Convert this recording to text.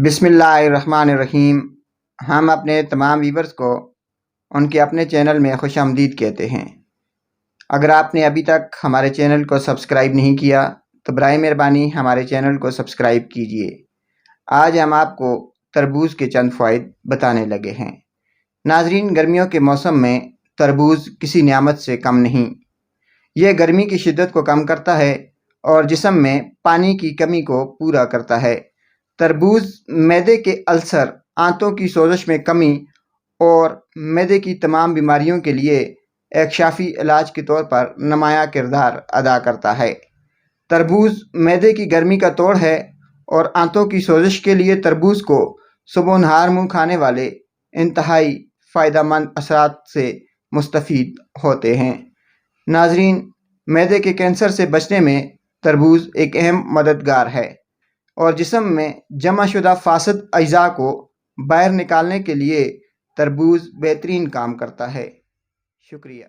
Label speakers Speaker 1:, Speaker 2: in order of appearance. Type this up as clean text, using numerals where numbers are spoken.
Speaker 1: بسم اللہ الرحمن الرحیم۔ ہم اپنے تمام ویورز کو ان کے اپنے چینل میں خوش آمدید کہتے ہیں۔ اگر آپ نے ابھی تک ہمارے چینل کو سبسکرائب نہیں کیا تو برائے مہربانی ہمارے چینل کو سبسکرائب کیجئے۔ آج ہم آپ کو تربوز کے چند فوائد بتانے لگے ہیں۔ ناظرین، گرمیوں کے موسم میں تربوز کسی نعمت سے کم نہیں۔ یہ گرمی کی شدت کو کم کرتا ہے اور جسم میں پانی کی کمی کو پورا کرتا ہے۔ تربوز معدے کے السر، آنتوں کی سوزش میں کمی اور معدے کی تمام بیماریوں کے لیے ایک شافی علاج کے طور پر نمایاں کردار ادا کرتا ہے۔ تربوز معدے کی گرمی کا توڑ ہے اور آنتوں کی سوزش کے لیے تربوز کو صبح و نہار منہ کھانے والے انتہائی فائدہ مند اثرات سے مستفید ہوتے ہیں۔ ناظرین، معدے کے کینسر سے بچنے میں تربوز ایک اہم مددگار ہے اور جسم میں جمع شدہ فاسد اجزاء کو باہر نکالنے کے لیے تربوز بہترین کام کرتا ہے۔ شکریہ۔